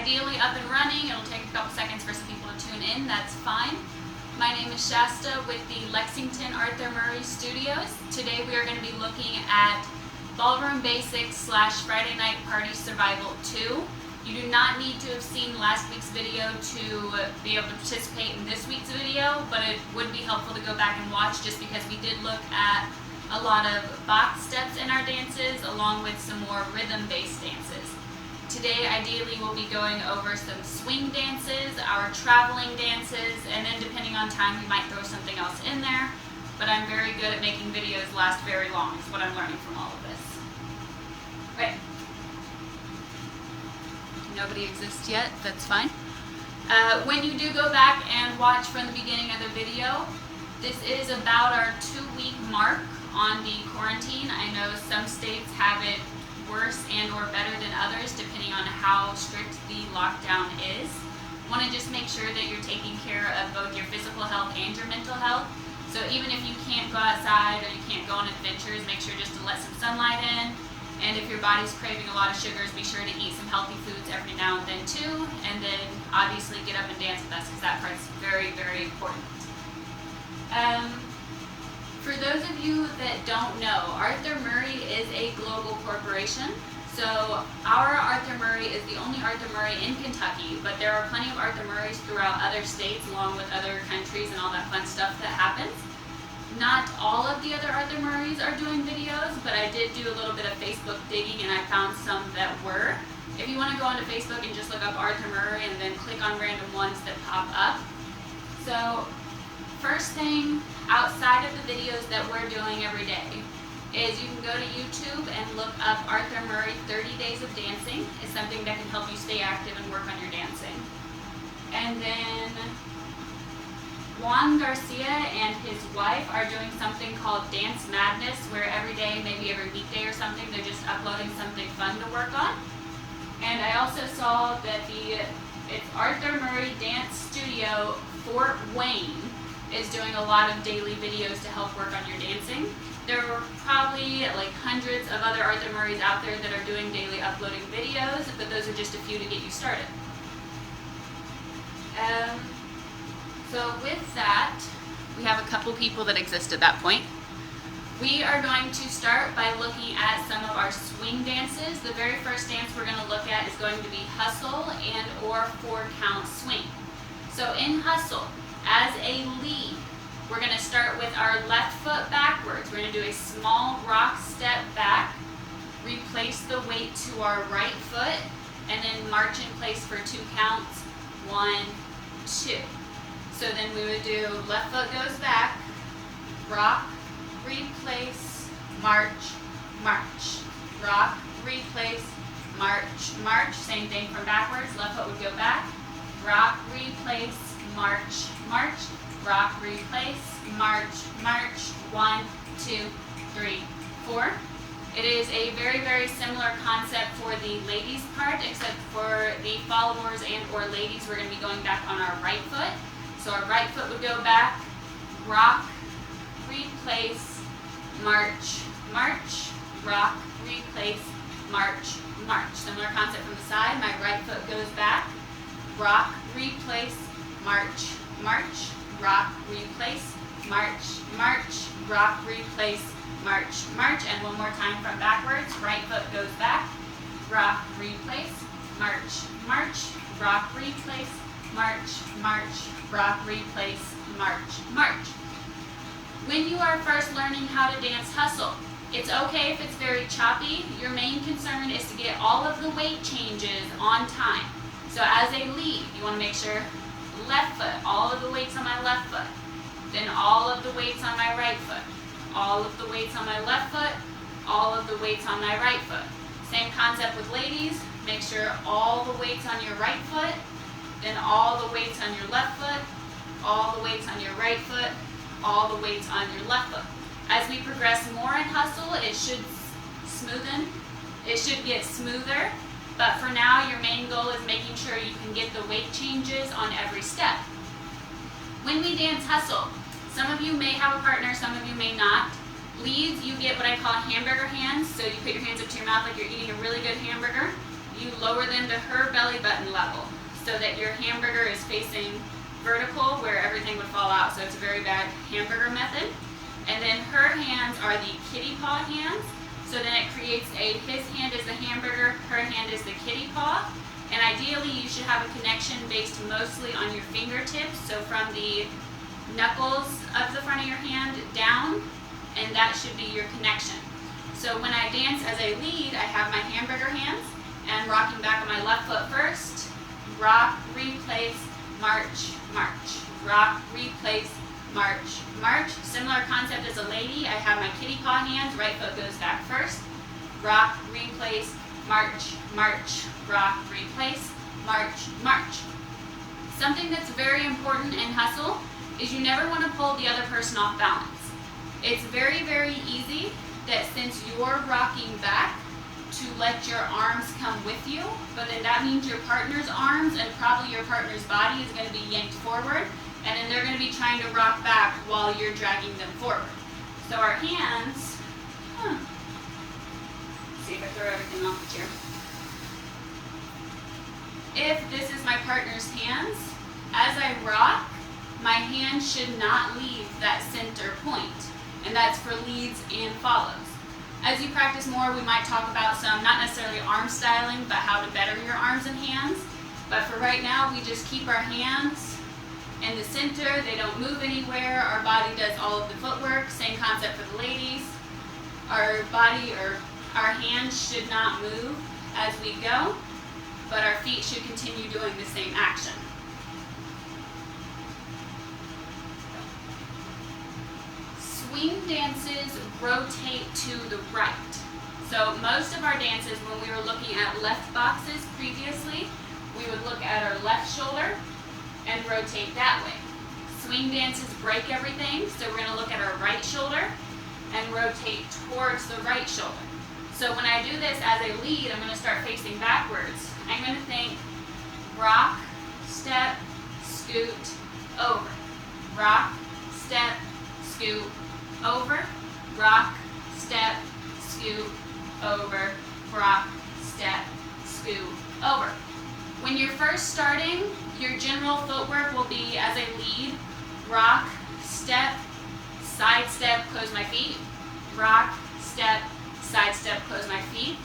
ideally up and running. It'll take a couple seconds for some people to tune in, that's fine. My name is Shasta with the Lexington Arthur Murray Studios. Today we are going to be looking at Ballroom Basics / Friday Night Party Survival 2. You do not need to have seen last week's video to be able to participate in this week's video, but it would be helpful to go back and watch just because we did look at a lot of box steps in our dances along with some more rhythm-based dances. Today, ideally, we'll be going over some swing dances, our traveling dances, and then depending on time, we might throw something else in there. But I'm very good at making videos last very long, is what I'm learning from all of this. Okay. Nobody exists yet, that's fine. When you do go back and watch from the beginning of the video, this is about our 2-week mark on the quarantine. I know some states have it worse and or better than others depending on how strict the lockdown is. Want to just make sure that you're taking care of both your physical health and your mental health. So even if you can't go outside or you can't go on adventures, make sure just to let some sunlight in. And if your body's craving a lot of sugars, be sure to eat some healthy foods every now and then too. And then obviously get up and dance with us because that part's very, very important. For those of you that don't know, Arthur Murray is a global corporation. So our Arthur Murray is the only Arthur Murray in Kentucky, but there are plenty of Arthur Murrays throughout other states along with other countries and all that fun stuff that happens. Not all of the other Arthur Murrays are doing videos, but I did do a little bit of Facebook digging and I found some that were. If you want to go onto Facebook and just look up Arthur Murray and then click on random ones that pop up. So first thing outside of the videos that we're doing every day is you can go to YouTube and look up Arthur Murray 30 Days of Dancing. It's something that can help you stay active and work on your dancing. And then Juan Garcia and his wife are doing something called Dance Madness, where every day, maybe every weekday or something, they're just uploading something fun to work on. And I also saw that it's Arthur Murray Dance Studio Fort Wayne is doing a lot of daily videos to help work on your dancing. There are probably like hundreds of other Arthur Murrays out there that are doing daily uploading videos, but those are just a few to get you started. So with that, we have a couple people that exist at that point. We are going to start by looking at some of our swing dances. The very first dance we're going to look at is going to be hustle and or 4-count swing. So in hustle, as a lead, we're going to start with our left foot backwards. We're going to do a small rock step back, replace the weight to our right foot, and then march in place for 2 counts. 1, 2. So then we would do left foot goes back, rock, replace, march, march. Rock, replace, march, march. Same thing from backwards. Left foot would go back, rock, replace, march, march. Rock, replace, march, march. 1, 2, 3, 4. It is a very, very similar concept for the ladies part, except for the followers and or ladies, we're going to be going back on our right foot. So our right foot would go back, rock, replace, march, march, rock, replace, march, march. Similar concept from the side. My right foot goes back, rock, replace, march, march, rock, replace, march, march, rock, replace, march, march. And one more time from backwards. Right foot goes back, rock, replace, march, march, rock, replace, march, march, rock, replace, march, march. When you are first learning how to dance hustle, it's okay if it's very choppy. Your main concern is to get all of the weight changes on time. So as a lead, you want to make sure left foot, all of the weights on my left foot, then all of the weights on my right foot, all of the weights on my left foot, all of the weights on my right foot. Same concept with ladies. Make sure all the weights on your right foot, then all the weights on your left foot, all the weights on your right foot, all the weights on your left foot. As we progress more in hustle, it should smoothen. It should get smoother, but for now, your main goal is making sure you can get the weight changes on every step. When we dance hustle, some of you may have a partner, some of you may not. Leads, you get what I call hamburger hands. So you put your hands up to your mouth like you're eating a really good hamburger. you lower them to her belly button level so that your hamburger is facing vertical where everything would fall out. So it's a very bad hamburger method. And then her hands are the kitty paw hands. So then it creates his hand is the hamburger, her hand is the kitty paw. And ideally you should have a connection based mostly on your fingertips. So from the knuckles of the front of your hand down, and that should be your connection. So when I dance as a lead, I have my hamburger hands and I'm rocking back on my left foot first. Rock, replace, march, march. Rock, replace, march, march. Similar concept as a lady. I have my kitty paw hands, right foot goes back first. Rock, replace, march, march. Rock, replace, march, march. Something that's very important in hustle is you never want to pull the other person off balance. It's very, very easy that since you're rocking back to let your arms come with you, but then that means your partner's arms and probably your partner's body is going to be yanked forward, and then they're going to be trying to rock back while you're dragging them forward. So our hands, see if I throw everything off the chair. If this is my partner's hands, as I rock, my hand should not leave that center point, and that's for leads and follows. As you practice more, we might talk about some, not necessarily arm styling, but how to better your arms and hands. But for right now, we just keep our hands in the center. They don't move anywhere. Our body does all of the footwork. Same concept for the ladies. Our body or our hands should not move as we go, but our feet should continue doing the same action. Swing dances rotate to the right. So most of our dances, when we were looking at left boxes previously, we would look at our left shoulder and rotate that way. Swing dances break everything, so we're going to look at our right shoulder and rotate towards the right shoulder. So when I do this as a lead, I'm going to start facing backwards. I'm going to think rock, step, scoot, over. Rock, step, scoot, over. Rock, step, scoot, over. Rock, step, scoot, over. When you're first starting, your general footwork will be as a lead, rock, step, side step, close my feet, rock, step, side step, close my feet.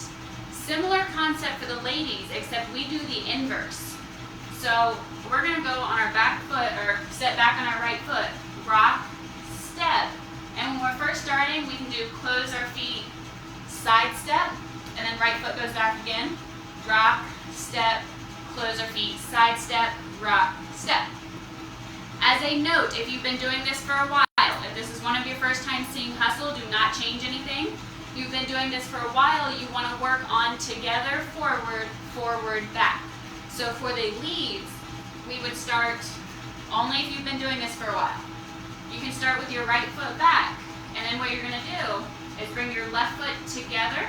Similar concept for the ladies, except we do the inverse. So we're going to go on our back foot, or step back on our right foot, rock, step. And when we're first starting, we can do close our feet, side step, and then right foot goes back again, rock, step, close our feet, side step, rock, step. As a note, if you've been doing this for a while, if this is one of your first times seeing hustle, do not change anything. You've been doing this for a while, you want to work on together, forward, forward, back. So for the leads, we would start only if you've been doing this for a while. You can start with your right foot back, and then what you're going to do is bring your left foot together,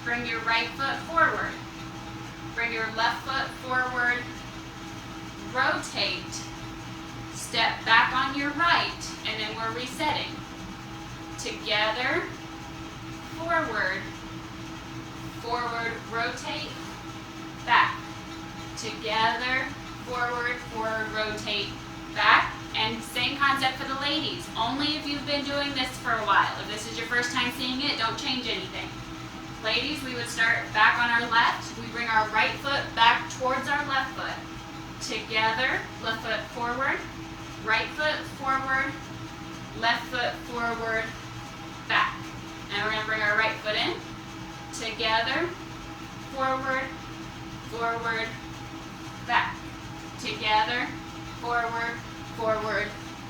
bring your right foot forward, bring your left foot forward, rotate, step back on your right, and then we're resetting. Together, forward, forward, rotate, back. Together, forward, forward, rotate, back. And same concept for the ladies, only if you've been doing this for a while. If this is your first time seeing it, don't change anything. Ladies, we would start back on our left. We bring our right foot back towards our left foot. Together, left foot forward, right foot forward, left foot forward, back. And we're going to bring our right foot in. Together, forward, forward, back. Together, forward, forward,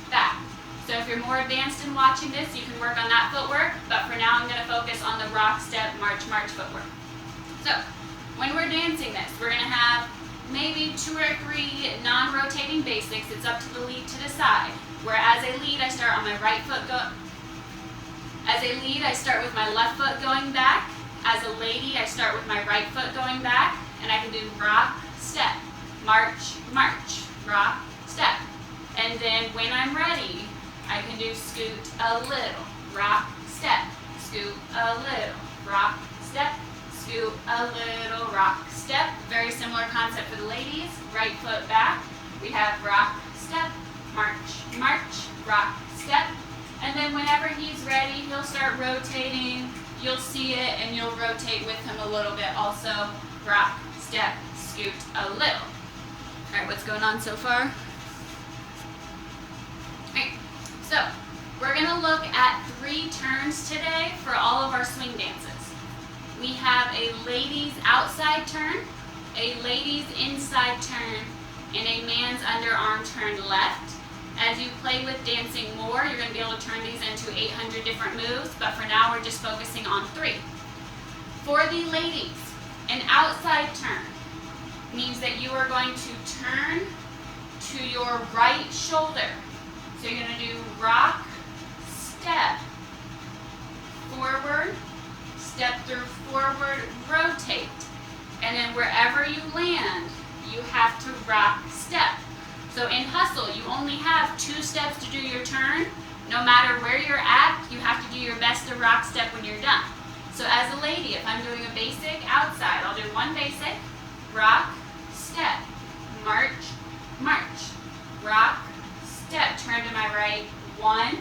back. So if you're more advanced in watching this, you can work on that footwork, but for now I'm going to focus on the rock, step, march, march footwork. So when we're dancing this, we're going to have maybe 2 or 3 non-rotating basics. It's up to the lead to decide. Where as a lead, I start on my right foot As a lead, I start with my left foot going back. As a lady, I start with my right foot going back, and I can do rock, step, march, march, rock, step. And then when I'm ready, I can do scoot a little, rock, step, scoot a little, rock, step, scoot, a little rock, step. Very similar concept for the ladies. Right foot back. We have rock, step, march, march, rock, step. And then whenever he's ready, he'll start rotating. You'll see it and you'll rotate with him a little bit also. Rock, step, scoot a little. All right, what's going on so far? All right, so we're gonna look at 3 turns today for all of our swing dances. We have a ladies outside turn, a ladies inside turn, and a man's underarm turn left. As you play with dancing more, you're going to be able to turn these into 800 different moves, but for now we're just focusing on 3. For the ladies, an outside turn means that you are going to turn to your right shoulder. So you're going to do rock, step, forward, step through forward, rotate. And then wherever you land, you have to rock, step. So in hustle, you only have 2 steps to do your turn. No matter where you're at, you have to do your best to rock, step when you're done. So as a lady, if I'm doing a basic outside, I'll do 1 basic, rock, step, march, march, rock, step, turn to my right, 1,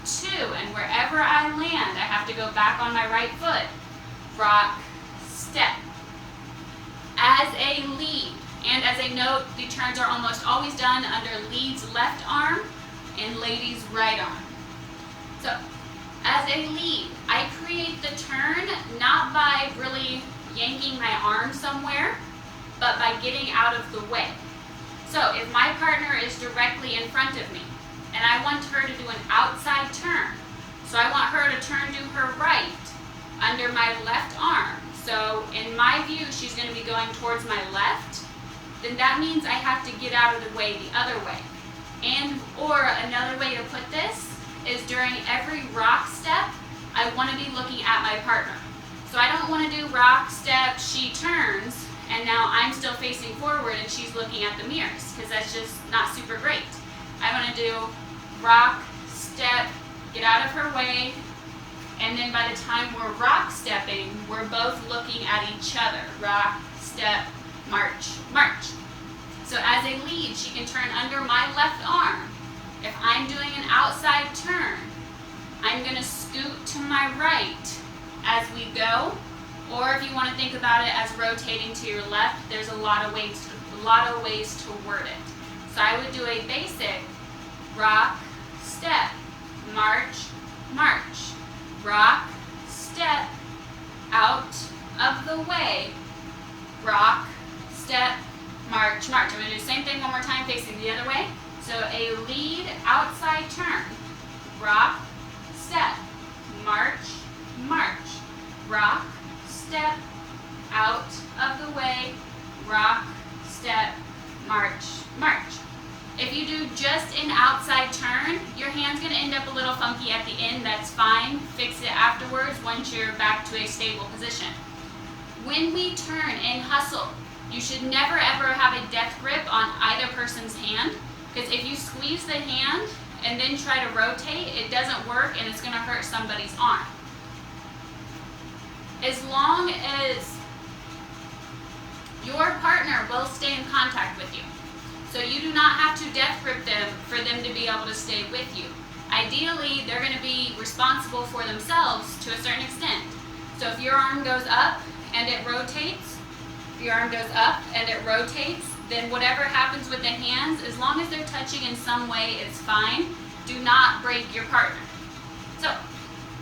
2, and wherever I land, I have to go back on my right foot, rock, step. As a lead, and as a note, the turns are almost always done under lead's left arm and lady's right arm. So, as a lead, I create the turn not by really yanking my arm somewhere, but by getting out of the way. So, if my partner is directly in front of me, and I want her to do an outside turn, so I want her to turn to her right under my left arm. So, in my view, she's going to be going towards my left. Then that means I have to get out of the way the other way. And or another way to put this is during every rock step, I want to be looking at my partner. So I don't want to do rock, step, she turns, and now I'm still facing forward and she's looking at the mirrors, because that's just not super great. I want to do rock, step, get out of her way, and then by the time we're rock stepping, we're both looking at each other. Rock, step, march, march. So as a lead, she can turn under my left arm. If I'm doing an outside turn, I'm going to scoot to my right as we go. Or if you want to think about it as rotating to your left, there's a lot of ways to word it. So I would do a basic rock, step, march, march, rock, step, out of the way, rock, step, march, march. I'm going to do the same thing one more time facing the other way. So a lead outside turn, rock, step, march, march, rock, step, out of the way, rock, step, march, march. If you do just an outside turn, your hand's going to end up a little funky at the end. That's fine. Fix it afterwards once you're back to a stable position. When we turn in hustle, you should never ever have a death grip on either person's hand, because if you squeeze the hand and then try to rotate, it doesn't work and it's going to hurt somebody's arm. As long as your partner will stay in contact with you. So you do not have to death grip them for them to be able to stay with you. Ideally, they're going to be responsible for themselves to a certain extent. So if your arm goes up and it rotates, then whatever happens with the hands, as long as they're touching in some way, it's fine. Do not break your partner. So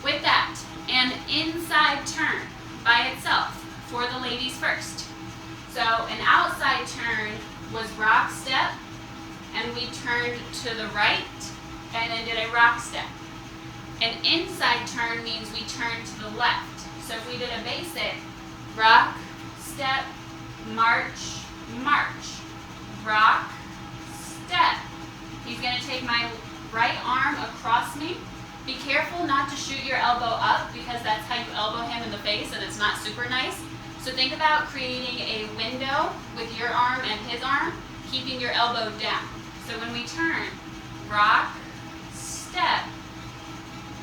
with that, an inside turn by itself for the ladies first. So an outside turn was rock step, and we turned to the right and then did a rock step. An inside turn means we turned to the left. So if we did a basic rock, step, march, march, rock, step. He's going to take my right arm across me. Be careful not to shoot your elbow up, because that's how you elbow him in the face and it's not super nice. So think about creating a window with your arm and his arm, keeping your elbow down. So when we turn, rock, step,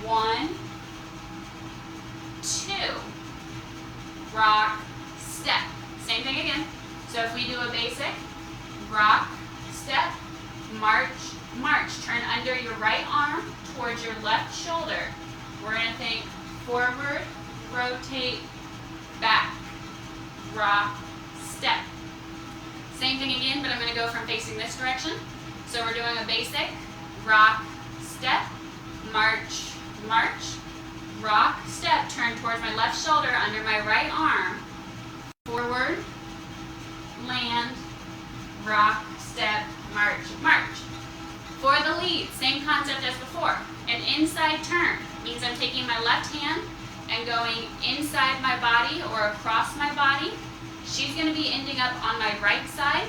1, 2, rock, step. Same thing again. So if we do a basic, rock, step, march, march. Turn under your right arm towards your left shoulder. We're going to think forward, rotate, back, rock, step. Same thing again, but I'm going to go from facing this direction. So we're doing a basic, rock, step, march, march, rock, step. Turn towards my left shoulder under my right arm. Forward, land, rock, step, march, march. For the lead, same concept as before. An inside turn means I'm taking my left hand and going inside my body or across my body. She's going to be ending up on my right side,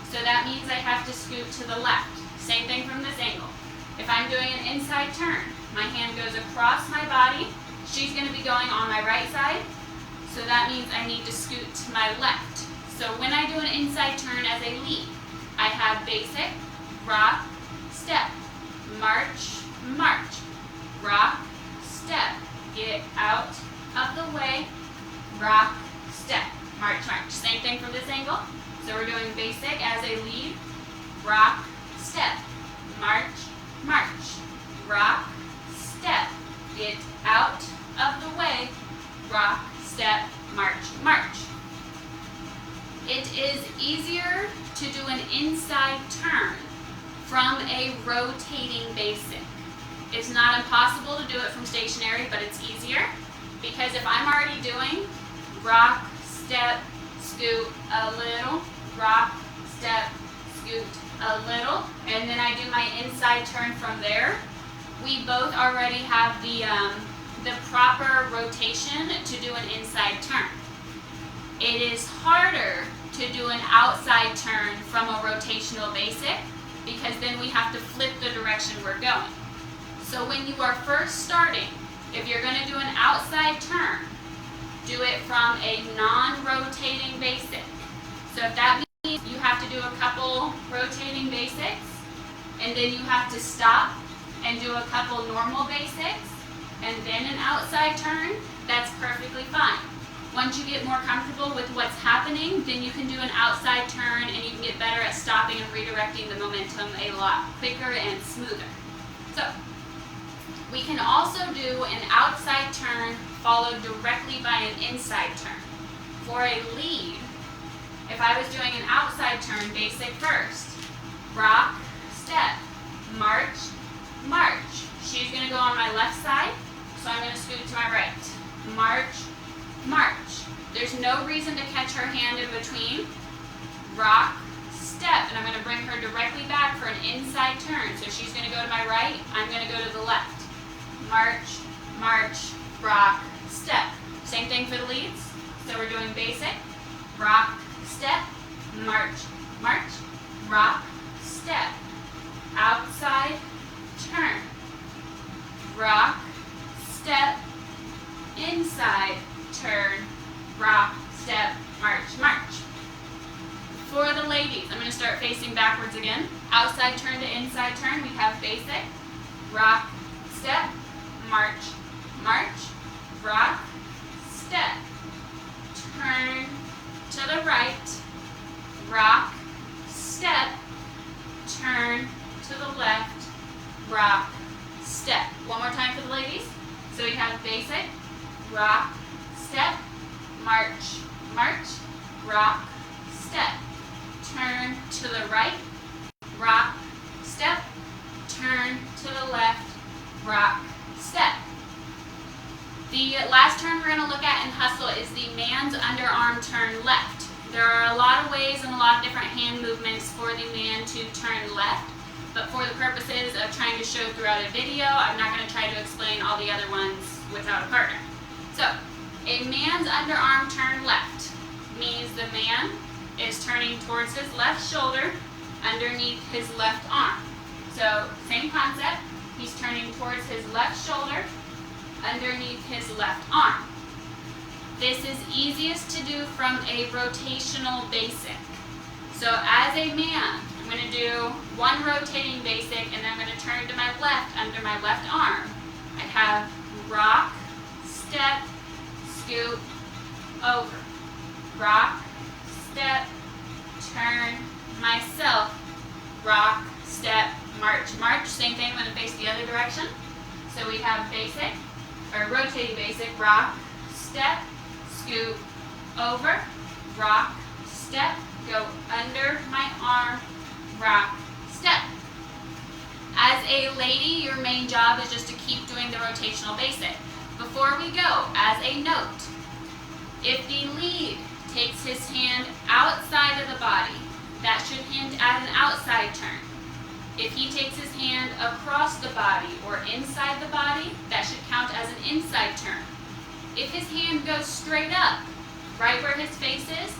so that means I have to scoot to the left. Same thing from this angle. If I'm doing an inside turn, my hand goes across my body. She's going to be going on my right side, so that means I need to scoot to my left. So when I do an inside turn as a lead, I have basic, rock, step, march, march, rock, step, get out of the way, rock, step, march, march. Same thing from this angle. So we're doing basic as a lead, rock, step, march, march, rock, step, get out of the way, rock, step, march, march. It is easier to do an inside turn from a rotating basic. It's not impossible to do it from stationary, but it's easier because if I'm already doing rock, step, scoot a little, rock, step, scoot a little, and then I do my inside turn from there, we both already have the proper rotation to do an inside turn. It is harder to do an outside turn from a rotational basic because then we have to flip the direction we're going. So when you are first starting, if you're going to do an outside turn, do it from a non-rotating basic. So if that means you have to do a couple rotating basics, and then you have to stop and do a couple normal basics, and then an outside turn, that's perfectly fine. Once you get more comfortable with what's happening, then you can do an outside turn and you can get better at stopping and redirecting the momentum a lot quicker and smoother. So we can also do an outside turn followed directly by an inside turn. For a lead, if I was doing an outside turn, basic first, rock, step, march, march. She's going to go on my left side, so I'm going to scoot to my right. March, march. There's no reason to catch her hand in between. Rock, step, and I'm going to bring her directly back for an inside turn. So she's going to go to my right, I'm going to go to the left. March, march, rock, step. Same thing for the leads. So we're doing basic, rock, step, march, march, rock, step. Outside, turn. Rock, step, inside, turn, rock, step, march, march. For the ladies, I'm going to start facing backwards again. Outside turn to inside turn, we have basic, rock, step, march, march, rock, step. Turn to the right, rock, step, turn to the left, rock, step. One more time for the ladies. So we have basic, rock, step, march, march, rock, step. Turn to the right, rock, step, turn to the left, rock, step. The last turn we're going to look at in hustle is the man's underarm turn left. There are a lot of ways and a lot of different hand movements for the man to turn left, but for the purposes of trying to show throughout a video, I'm not going to try to explain all the other ones without a partner. So, a man's underarm turn left means the man is turning towards his left shoulder underneath his left arm. So, same concept, he's turning towards his left shoulder underneath his left arm. This is easiest to do from a rotational basic. So as a man, I'm going to do one rotating basic and then I'm going to turn to my left under my left arm. I have rock, step, scoot, over. Rock, step, turn, myself, rock, step, march, march. Same thing when I face the other direction. So we have basic, or rotating basic, rock, step, scoot, over, rock, step, go under my arm, rock, step. As a lady, your main job is just to keep doing the rotational basic. Before we go, as a note, if the lead takes his hand outside of the body, that should hint at an outside turn. If he takes his hand across the body or inside the body, that should count as an inside turn. If his hand goes straight up, right where his face is,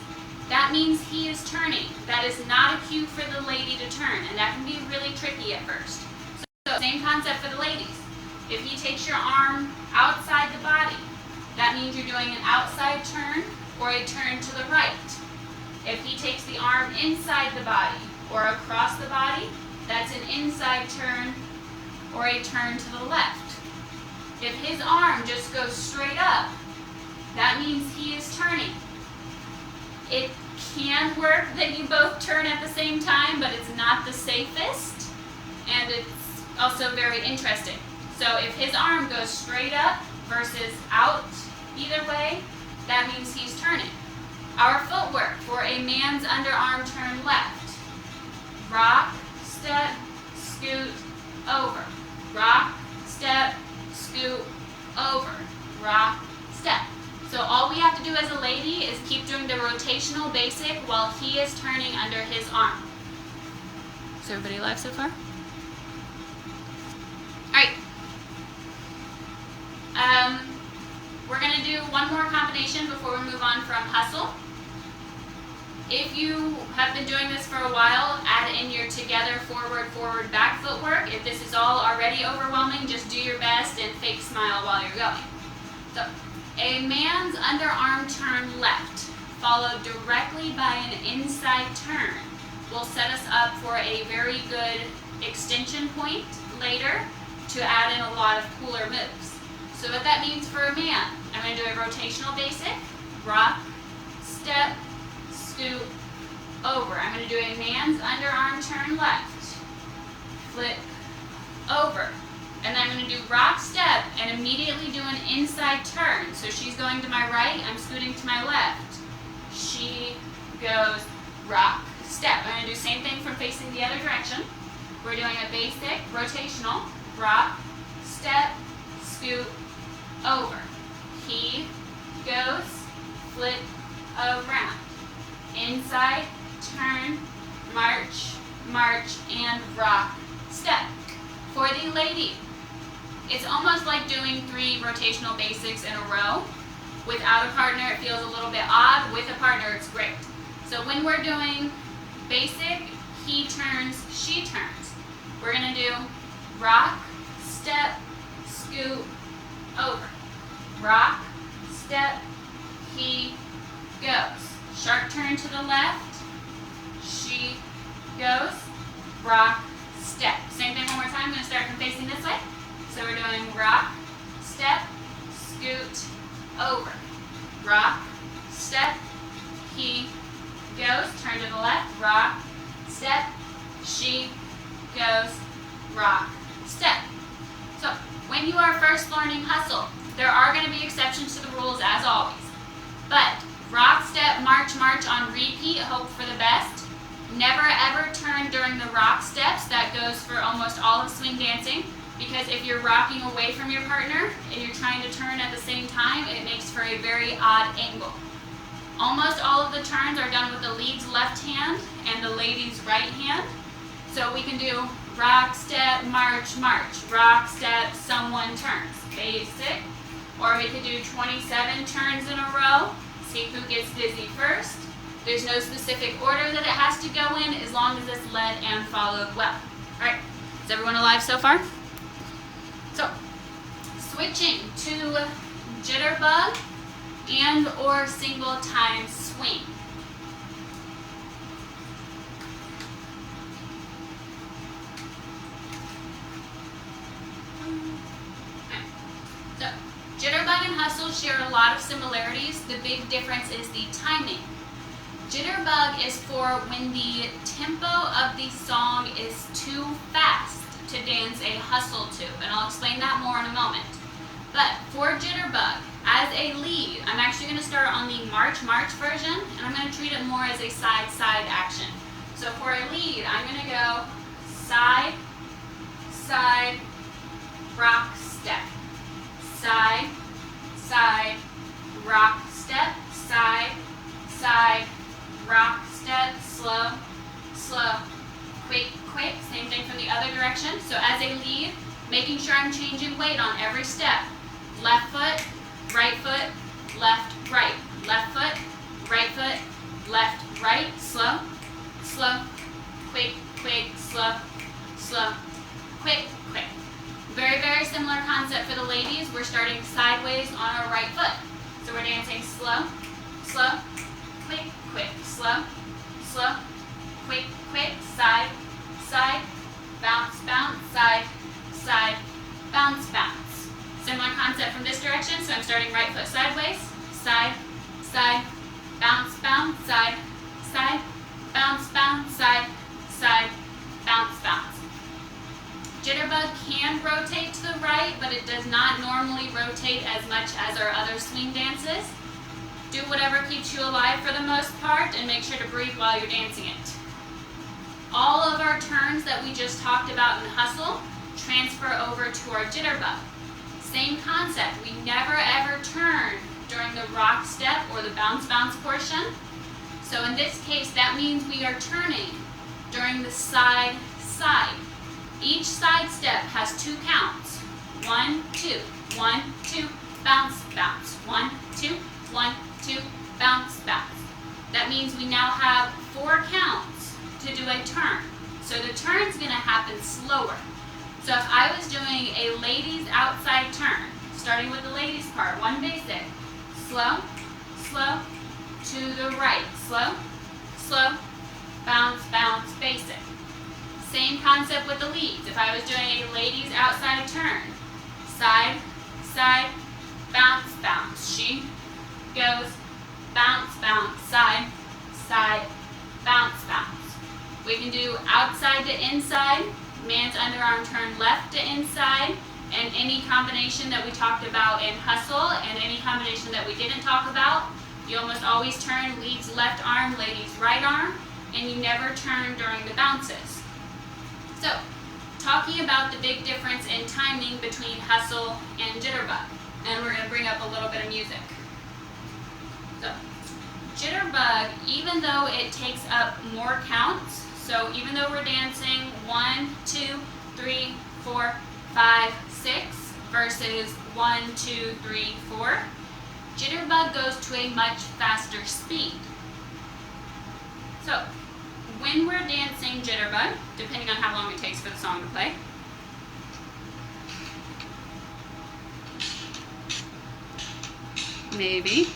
that means he is turning. That is not a cue for the lady to turn, and that can be really tricky at first. So same concept for the ladies. If he takes your arm outside the body, that means you're doing an outside turn or a turn to the right. If he takes the arm inside the body or across the body, that's an inside turn or a turn to the left. If his arm just goes straight up, that means he is turning. It can work that you both turn at the same time, but it's not the safest, and it's also very interesting. So if his arm goes straight up versus out either way, that means he's turning. Our footwork for a man's underarm turn left. Rock, step, scoot, over. Rock, step, scoot, over. Rock, step. So all we have to do as a lady is keep doing the rotational basic while he is turning under his arm. Is everybody alive so far? Alright. We're going to do one more combination before we move on from hustle. If you have been doing this for a while, add in your together, forward, forward, back footwork. If this is all already overwhelming, just do your best and fake smile while you're going. So, a man's underarm turn left, followed directly by an inside turn, will set us up for a very good extension point later to add in a lot of cooler moves. So what that means for a man, I'm going to do a rotational basic, rock, step, scoot, over. I'm going to do a man's underarm turn left, flip, over. And then I'm going to do rock, step, and immediately do an inside turn. So she's going to my right, I'm scooting to my left. She goes rock, step. I'm going to do the same thing from facing the other direction. We're doing a basic, rotational, rock, step, scoot, over. He goes, flip, around. Inside, turn, march, march, and rock, step. For the lady, it's almost like doing 3 rotational basics in a row. Without a partner, it feels a little bit odd. With a partner, it's great. So when we're doing basic, he turns, she turns. We're going to do rock, step, scoot, over. Rock, step, he goes. Sharp turn to the left, she goes, rock, step. Same thing one more time. I'm going to start from facing this way. So we're doing rock, step, scoot, over. Rock, step, he goes, turn to the left, rock, step, she goes, rock, step. So when you are first learning hustle, there are going to be exceptions to the rules as always. But rock, step, march, march on repeat, hope for the best. Never ever turn during the rock steps. That goes for almost all of swing dancing, because if you're rocking away from your partner and you're trying to turn at the same time, it makes for a very odd angle. Almost all of the turns are done with the lead's left hand and the lady's right hand. So we can do rock, step, march, march, rock, step, someone turns, basic. Or we could do 27 turns in a row, see who gets dizzy first. There's no specific order that it has to go in as long as it's led and followed well. All right, is everyone alive so far? So, switching to jitterbug and or single time swing. So, jitterbug Jitterbug and hustle share a lot of similarities. The big difference is the timing. Jitterbug is for when the tempo of the song is too fast to dance a hustle to, and I'll explain that more in a moment. But for Jitterbug, as a lead, I'm actually going to start on the march-march version, and I'm going to treat it more as a side-side action. So for a lead, I'm going to go side, side, rock, step. Side, side, rock, step, side, side, rock, step, slow, slow, quick, quick. Same thing from the other direction. So as a lead, making sure I'm changing weight on every step. Left foot, right, right, left foot, right, slow, slow, quick, quick, slow, slow, quick, quick. Very, very similar concept for the ladies. We're starting sideways on our right foot. So we're dancing slow, slow, quick, quick, slow, slow, quick, quick, side, side, bounce, bounce, side, side, bounce, bounce. Similar concept from this direction, so I'm starting right foot sideways, side, side, bounce, bounce, side, side, bounce, bounce, side, side, bounce, bounce. Jitterbug can rotate to the right, but it does not normally rotate as much as our other swing dances. Do whatever keeps you alive for the most part, and make sure to breathe while you're dancing it. All of our turns that we just talked about in hustle transfer over to our Jitterbug. Same concept, we never ever turn during the rock step or the bounce bounce portion. So in this case, that means we are turning during the side side. Each side step has 2 counts. 1, 2, 1, 2, bounce, bounce. 1, 2, 1, 2, bounce, bounce. That means we now have 4 counts to do a turn. So the turn's gonna happen slower. So if I was doing a ladies outside turn, starting with the ladies part, 1 basic, slow, slow, to the right, slow, slow, bounce, bounce, basic. Same concept with the leads. If I was doing a ladies outside turn, side, side, bounce, bounce. She goes, bounce, bounce, side, side, bounce, bounce. We can do outside to inside, man's underarm turn left to inside, and any combination that we talked about in hustle and any combination that we didn't talk about. You almost always turn leads left arm, ladies right arm, and you never turn during the bounces. So, talking about the big difference in timing between hustle and Jitterbug, and we're going to bring up a little bit of music. So, Jitterbug, even though it takes up more counts, so even though we're dancing 1, 2, 3, 4, 5, 6 versus 1, 2, 3, 4, Jitterbug goes to a much faster speed. So, when we're dancing Jitterbug, depending on how long it takes for the song to play, maybe.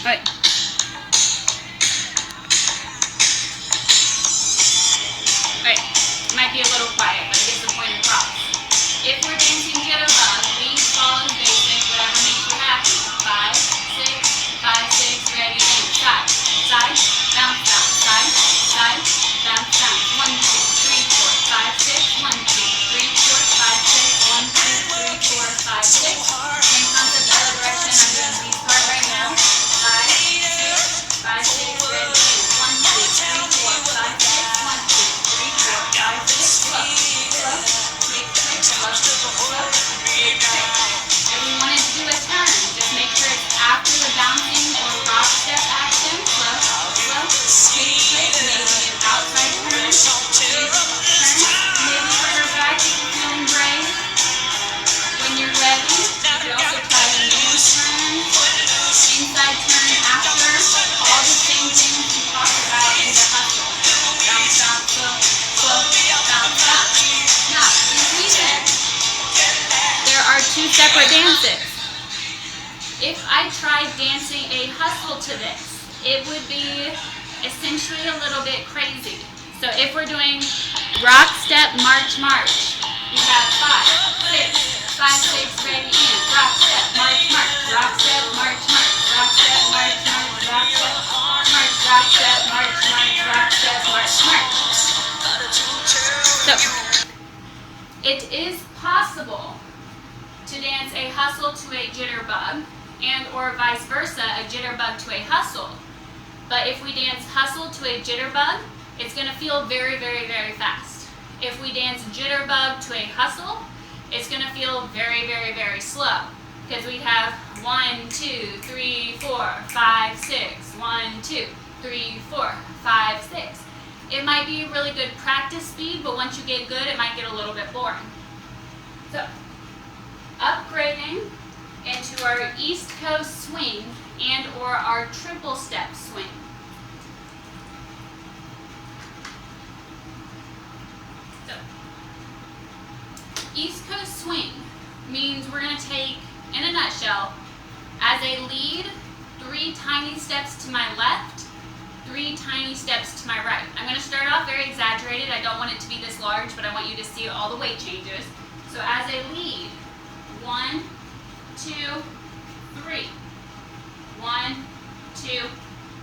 Right. Right. Might be a little quiet, but it gets the point across. If we're dancing Jitterbug, lead follows basic, whatever makes you happy. 5, 6, 5, 6, ready, and side. Side, bounce, bounce, side, side, bounce, bounce. 1, 2, 3, 4, 5, 6. 1, 2, 3, 4, 5, 6. 1, 2, 3, 4, 5, 6. Same concept, other direction. I'm doing the lead part right now. 5, 6, 5, 6, ready, 1, 2, 3, 4, 5, 6. 1, 2, 3, 4, 5, 6. Slow, slow, quick, quick, slow, slow, quick, quick. If we wanted to do a turn, just make sure it's after the bouncing or rock step action. Slow, slow, quick, quick, maybe an outside turn, big turn, maybe further back if you're feeling brave. When you're ready, you could also try a mini turn, inside turn after, all the same things we talked about in the hustle. Bounce, bounce, slow, slow, bounce, bounce. Now, in music, there are 2 separate dances. If I tried dancing a hustle to this, it would be essentially a little bit crazy. So if we're doing rock, step, march, march, we have 5, 6, 5, 6, ready, and rock, step, march, march, rock, step, march, march, rock, step, march, march, rock, step, march, rock, step, march, march, rock, step, march, march. So, it is possible to dance a hustle to a jitterbug and or vice versa, a jitterbug to a hustle. But if we dance hustle to a jitterbug, it's going to feel very, very, very fast. If we dance jitterbug to a hustle, it's going to feel very, very, very slow. Because we have 1, 2, 3, 4, 5, 6, 1, 2, 3, 4, 5, 6. It might be a really good practice speed, but once you get good, it might get a little bit boring. So, upgrading into our East Coast swing and or our triple step swing. So, East Coast swing means we're going to take, in a nutshell, as a lead, 3 tiny steps to my left, 3 tiny steps to my right. I'm going to start off very exaggerated. I don't want it to be this large, but I want you to see all the weight changes. So as a lead, 1, 2, 3. 1, 2,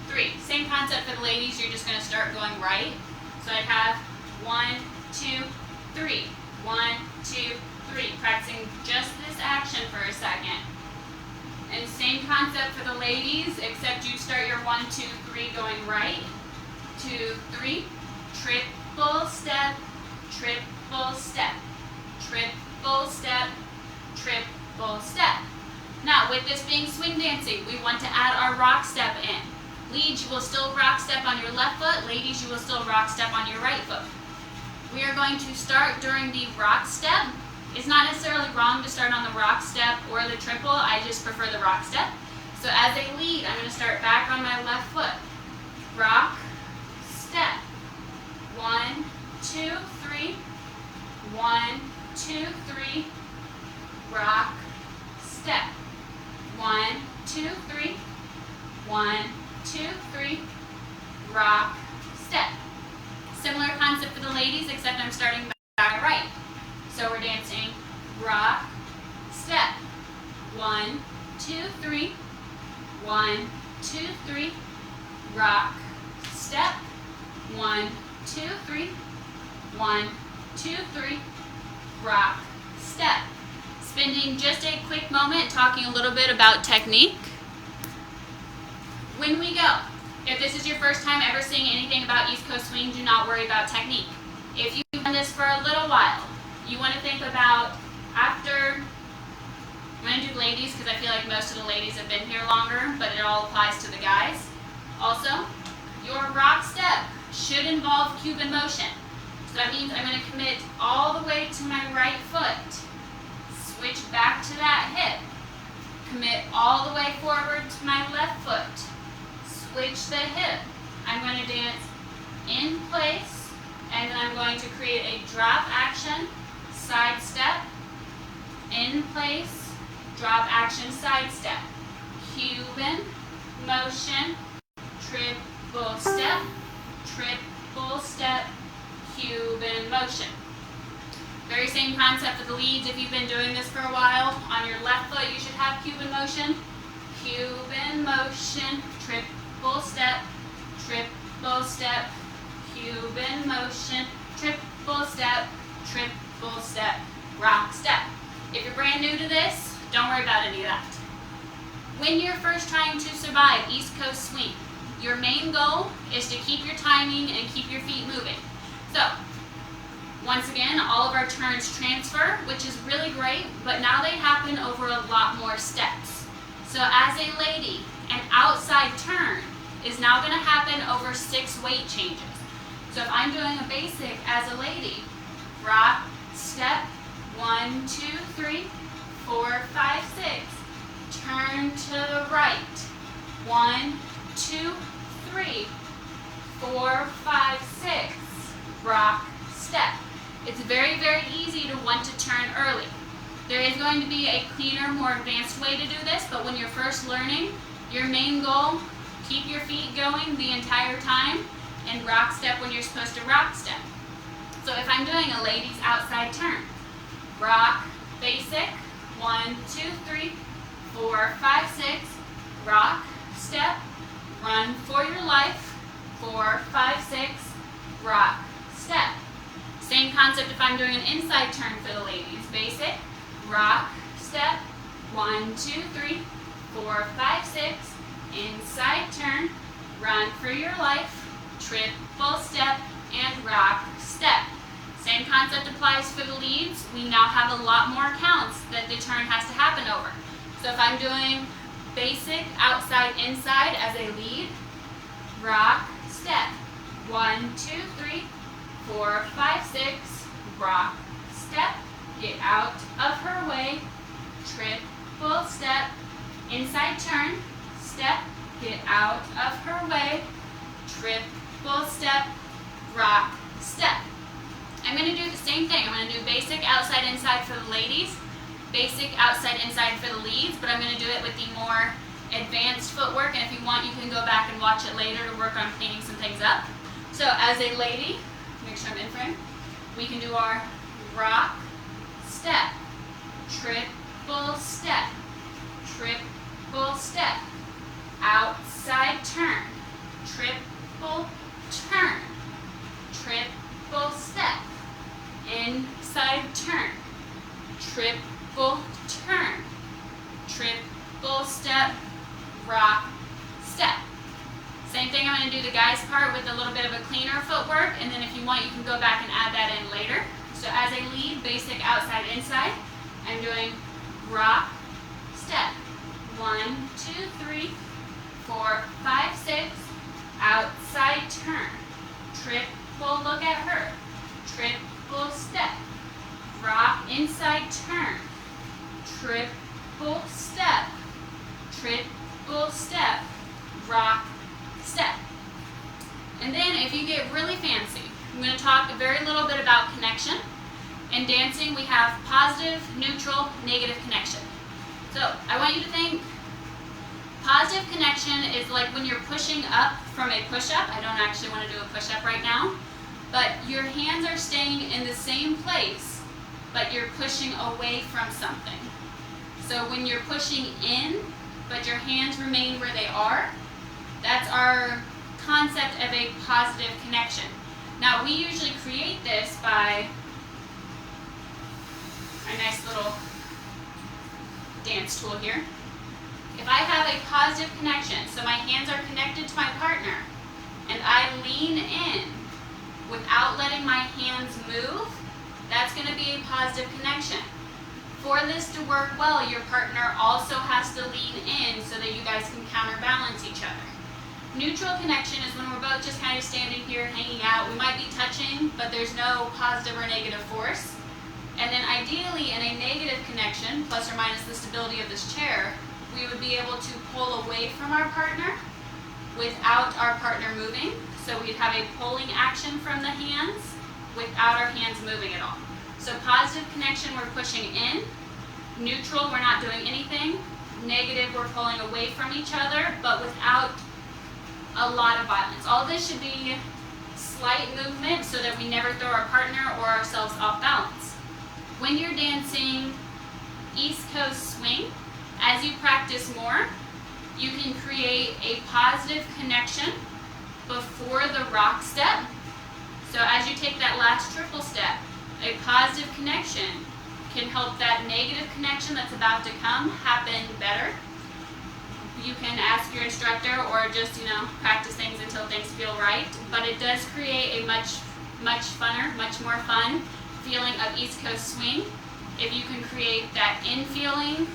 3. Same concept for the ladies. You're just going to start going right. So I'd have 1, 2, 3. 1, 2, 3. Practicing just this action for a second. And same concept for the ladies, except you start your 1, 2, 3 going right. 2, 3. Triple step, triple step, triple step, triple step. Now, with this being swing dancing, we want to add our rock step in. Leads, you will still rock step on your left foot. Ladies, you will still rock step on your right foot. We are going to start during the rock step. It's not necessarily wrong to start on the rock step or the triple. I just prefer the rock step. So as a lead, I'm going to start back on my left foot. Rock, step. 1, 2, 3. 1, 2, 3. Rock, step. 1, 2, 3. 1, 2, 3. Rock, step. Similar concept for the ladies, except I'm starting back right. So we're dancing rock, step. 1, 2, 3. 1, 2, 3. Rock, step. 1, 2, 3. 1, 2, 3. Rock, step. Spending just a quick moment talking a little bit about technique. When we go, if this is your first time ever seeing anything about East Coast swing, do not worry about technique. If you've done this for a little while, you want to think about after, I'm going to do ladies because I feel like most of the ladies have been here longer, but it all applies to the guys. Also, your rock step should involve Cuban motion. So that means I'm going to commit all the way to my right foot. Switch back to that hip. Commit all the way forward to my left foot. Switch the hip. I'm going to dance in place, and then I'm going to create a drop action, side step, in place, drop action, side step. Cuban motion, triple step, Cuban motion. Very same concept for the leads. If you've been doing this for a while, on your left foot you should have Cuban motion. Cuban motion, triple step, Cuban motion, triple step, rock step. If you're brand new to this, don't worry about any of that. When you're first trying to survive East Coast swing, your main goal is to keep your timing and keep your feet moving. So, once again, all of our turns transfer, which is really great, but now they happen over a lot more steps. So as a lady, an outside turn is now going to happen over 6 weight changes. So if I'm doing a basic as a lady, rock, step, 1, 2, 3, 4, 5, 6, turn to the right, 1, 2, 3, 4, 5, 6, rock, step. It's very, very easy to want to turn early. There is going to be a cleaner, more advanced way to do this, but when you're first learning, your main goal, keep your feet going the entire time and rock step when you're supposed to rock step. So if I'm doing a ladies outside turn, rock, basic, 1, 2, 3, 4, 5, 6, rock, step, run for your life, 4, 5, 6, rock, step. Same concept if I'm doing an inside turn for the ladies. Basic, rock, step, 1, 2, 3, 4, 5, 6, inside turn, run for your life, triple step, and rock, step. Same concept applies for the leads. We now have a lot more counts that the turn has to happen over. So if I'm doing basic outside inside as a lead, rock, step, 1, 2, 3, 4, 5, 6, rock, step, get out of her way, triple step, inside turn, step, get out of her way, triple step, rock, step. I'm going to do the same thing. I'm going to do basic outside inside for the ladies, basic outside inside for the leads, but I'm going to do it with the more advanced footwork, and if you want you can go back and watch it later to work on cleaning some things up. So as a lady, make sure I'm in frame, we can do our rock, step, triple step, triple step, outside turn, triple turn, triple step, inside turn, triple turn, triple step, rock, step. Same thing, I'm going to do the guys part with a little bit of a cleaner footwork, and then if you want you can go back and add that in later. So as a lead, basic outside inside, I'm doing rock, step, 1, 2, 3, 4, 5, 6, outside turn, triple look at her, triple step, rock, inside turn, triple step, rock, step. And then if you get really fancy, I'm going to talk a very little bit about connection. In dancing we have positive, neutral, negative connection. So I want you to think positive connection is like when you're pushing up from a push-up. I don't actually want to do a push-up right now, but your hands are staying in the same place, but you're pushing away from something. So when you're pushing in, but your hands remain where they are, that's our concept of a positive connection. Now we usually create this by a nice little dance tool here. If I have a positive connection, so my hands are connected to my partner, and I lean in without letting my hands move, that's going to be a positive connection. For this to work well, your partner also has to lean in so that you guys can counterbalance each other. Neutral connection is when we're both just kind of standing here hanging out. We might be touching, but there's no positive or negative force. And then ideally in a negative connection, plus or minus the stability of this chair, we would be able to pull away from our partner without our partner moving. So we'd have a pulling action from the hands without our hands moving at all. So positive connection, we're pushing in. Neutral, we're not doing anything. Negative, we're pulling away from each other, but without a lot of violence. All this should be slight movement so that we never throw our partner or ourselves off balance. When you're dancing East Coast swing, as you practice more, you can create a positive connection before the rock step. So as you take that last triple step, a positive connection can help that negative connection that's about to come happen better. You can ask your instructor or just, practice things until things feel right, but it does create a much funner, much more fun feeling of East Coast swing if you can create that in feeling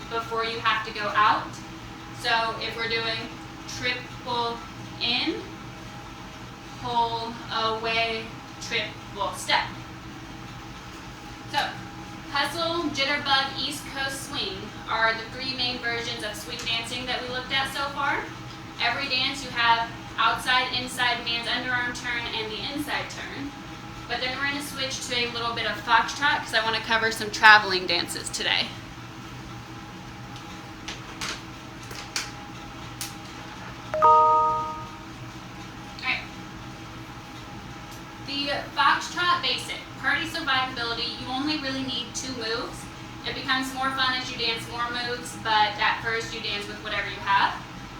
before you have to go out. So if we're doing triple in, pull away, triple step. So hustle, jitterbug, East Coast swing are the three main versions of swing dancing that we looked at so far. Every dance you have outside, inside, man's underarm turn, and the inside turn. But then we're going to switch to a little bit of Foxtrot because I want to cover some traveling dances today. Alright. The Foxtrot basic, party survivability, you only really need 2 moves. It becomes more fun as you dance more moves, but at first you dance with whatever you have.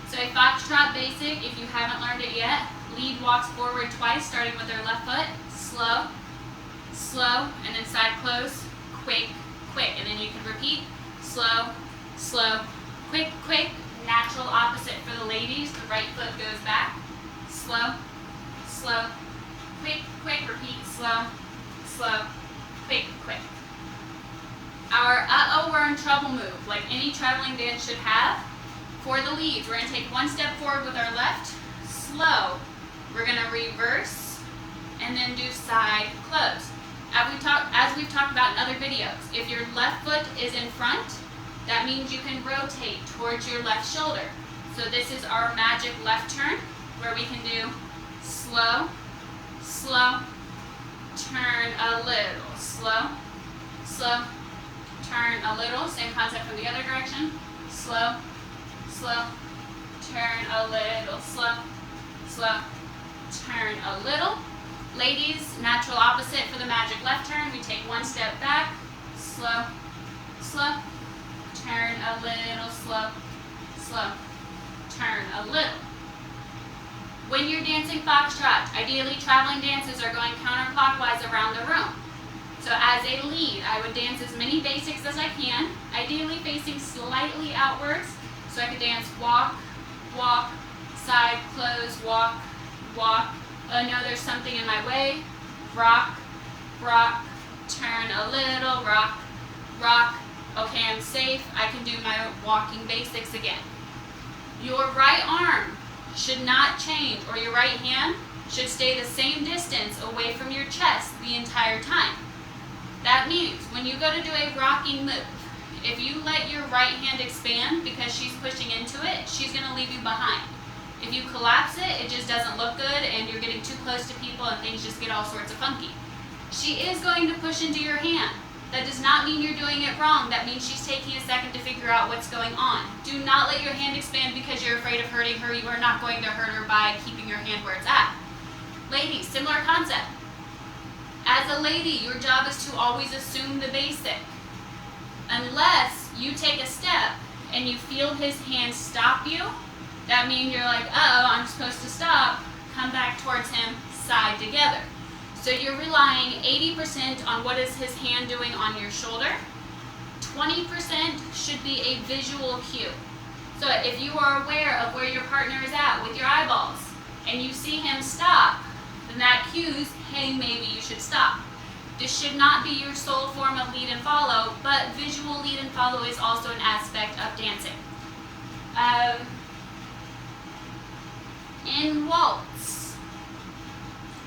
So a Foxtrot basic, if you haven't learned it yet, lead walks forward twice, starting with their left foot, slow, slow, and then side close, quick, quick. And then you can repeat, slow, slow, quick, quick. Natural opposite for the ladies, the right foot goes back, slow, slow, quick, quick, repeat, slow, slow, quick, quick. Our uh-oh, we're in trouble move, like any traveling dance should have. For the leads, we're going to take one step forward with our left, slow. We're going to reverse, and then do side close. As we've talked about in other videos, if your left foot is in front, that means you can rotate towards your left shoulder. So this is our magic left turn, where we can do slow, slow, turn a little, slow, slow, turn a little. Same concept from the other direction. Slow, slow, turn a little, slow, slow, turn a little. Ladies, natural opposite for the magic left turn. We take one step back, slow, slow, turn a little, slow, slow, turn a little. When you're dancing Foxtrot, ideally traveling dances are going counterclockwise around the room. So as a lead, I would dance as many basics as I can, ideally facing slightly outwards. So I could dance walk, walk, side, close, walk, walk. Oh no, there's something in my way. Rock, rock, turn a little, rock, rock. Okay, I'm safe. I can do my walking basics again. Your right arm should not change, or your right hand should stay the same distance away from your chest the entire time. That means when you go to do a rocking move, if you let your right hand expand because she's pushing into it, she's going to leave you behind. If you collapse it, it just doesn't look good and you're getting too close to people and things just get all sorts of funky. She is going to push into your hand. That does not mean you're doing it wrong. That means she's taking a second to figure out what's going on. Do not let your hand expand because you're afraid of hurting her. You are not going to hurt her by keeping your hand where it's at. Ladies, similar concept. As a lady, your job is to always assume the basic. Unless you take a step and you feel his hand stop you, that means you're like, uh-oh, I'm supposed to stop. Come back towards him, side together. So you're relying 80% on what is his hand doing on your shoulder. 20% should be a visual cue. So if you are aware of where your partner is at with your eyeballs and you see him stop, then that cues, hey, maybe you should stop. This should not be your sole form of lead and follow, but visual lead and follow is also an aspect of dancing. In waltz,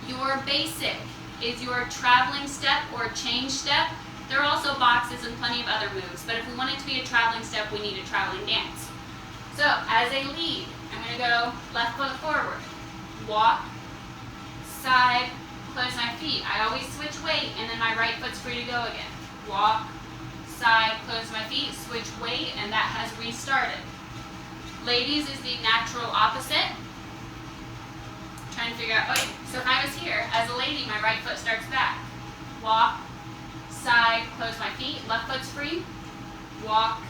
your basic is your traveling step or change step. There are also boxes and plenty of other moves, but if we want it to be a traveling step, we need a traveling dance. So as a lead, I'm going to go left foot forward, walk, side, close my feet. I always switch weight and then my right foot's free to go again. Walk, side, close my feet, switch weight, and that has restarted. Ladies is the natural opposite. Trying to figure out, okay, so if I was here, as a lady, my right foot starts back. Walk, side, close my feet, left foot's free. Walk,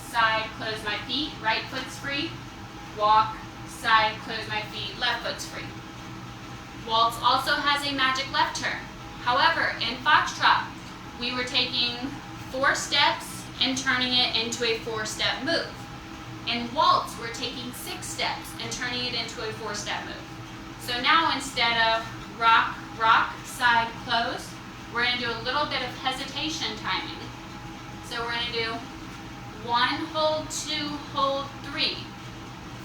side, close my feet, right foot's free. Walk, side, close my feet, left foot's free. Waltz also has a magic left turn. However, in Foxtrot, we were taking 4 steps and turning it into a 4-step move. In waltz, we're taking 6 steps and turning it into a 4-step move. So now instead of rock, rock, side, close, we're going to do a little bit of hesitation timing. So we're going to do 1, hold, 2, hold, 3,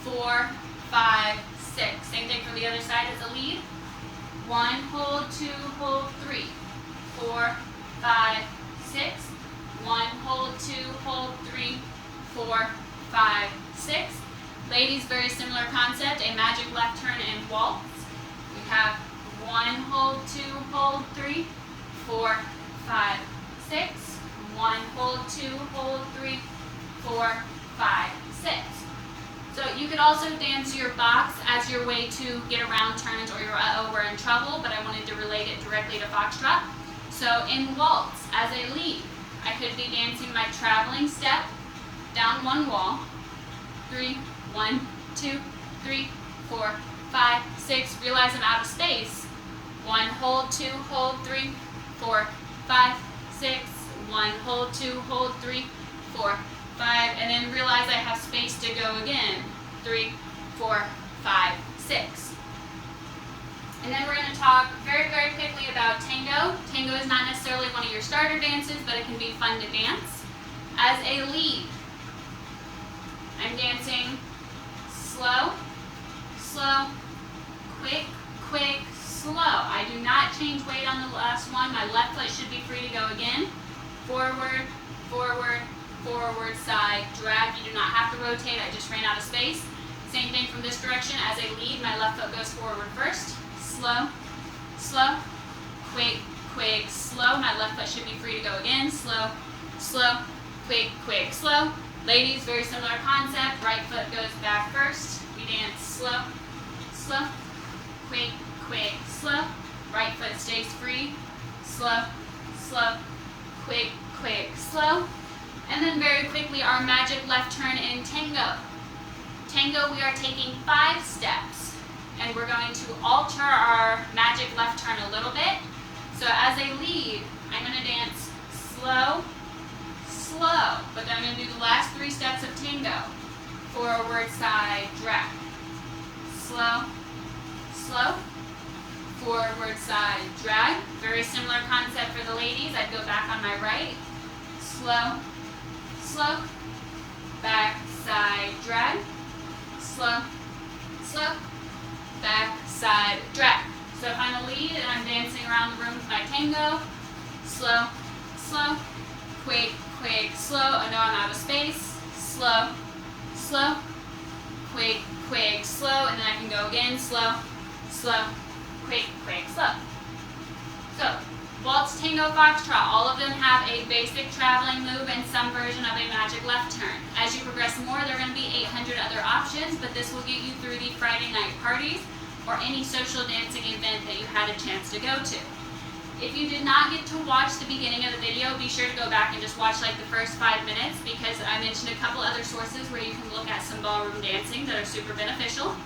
4, 5, 6. Same thing from the other side as a lead. 1, hold, 2, hold, 3, 4, 5, 6. 1, hold, 2, hold, 3, 4, 5, 6. Ladies, very similar concept, a magic left turn in waltz. We have 1, hold, 2, hold, 3, 4, 5, 6. 1, hold, 2, hold, 3, 4, 5, 6. So you could also dance your box as your way to get around turns or your uh-oh, we're in trouble, but I wanted to relate it directly to Foxtrot. So in waltz, as a lead, I could be dancing my traveling step down one wall. 3, 1, 2, 3, 4, 5, 6. Realize I'm out of space. 1, hold, 2, hold, 3, 4, 5, 6. 1, hold, 2, hold, 3, 4, 5. And then realize I have space to go again. 3, 4, 5, 6. And then we're going to talk very, very quickly about tango. Tango is not necessarily one of your starter dances, but it can be fun to dance. As a lead, I'm dancing slow, slow, quick, quick, slow. I do not change weight on the last one. My left foot should be free to go again. Forward, forward, forward, side, drag. You do not have to rotate. I just ran out of space. Same thing from this direction. As a lead, my left foot goes forward first. Slow, slow, quick, quick, slow. My left foot should be free to go again. Slow, slow, quick, quick, slow. Ladies, very similar concept. Right foot goes back first. We dance slow, slow, quick, quick, slow. Right foot stays free. Slow, slow, quick, quick, slow. And then very quickly, our magic left turn in tango. Tango, we are taking 5 steps. And we're going to alter our magic left turn a little bit. So as a lead, I'm going to dance slow, slow, but then I'm going to do the last 3 steps of tango. Forward, side, drag. Slow, slow, forward, side, drag. Very similar concept for the ladies. I'd go back on my right. Slow, slow, back, side, drag. Slow, slow, back, side, drag. So if I'm a lead and I'm dancing around the room with my tango, slow, slow, quick, quick, slow. I know I'm out of space. Slow, slow, quick, quick, slow. And then I can go again. Slow, slow, quick, quick, slow. So, waltz, tango, foxtrot, all of them have a basic traveling move and some version of a magic left turn. As you progress more, there are going to be 800 other options, but this will get you through the Friday night parties or any social dancing event that you had a chance to go to. If you did not get to watch the beginning of the video, be sure to go back and just watch like the first 5 minutes, because I mentioned a couple other sources where you can look at some ballroom dancing that are super beneficial.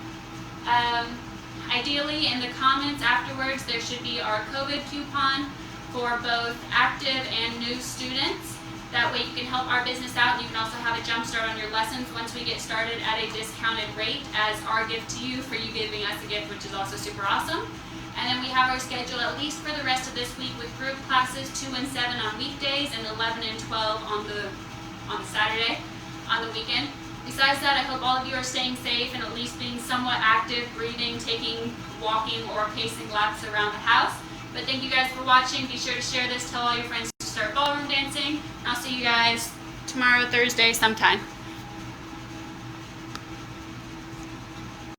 Ideally, in the comments afterwards, there should be our COVID coupon for both active and new students. That way you can help our business out, and you can also have a jump start on your lessons once we get started at a discounted rate as our gift to you for you giving us a gift, which is also super awesome. And then we have our schedule at least for the rest of this week with group classes 2 and 7 on weekdays and 11 and 12 on the Saturday, on the weekend. Besides that, I hope all of you are staying safe and at least being somewhat active, breathing, walking, or pacing laps around the house. But thank you guys for watching. Be sure to share this, tell all your friends to start ballroom dancing. I'll see you guys tomorrow, Thursday, sometime.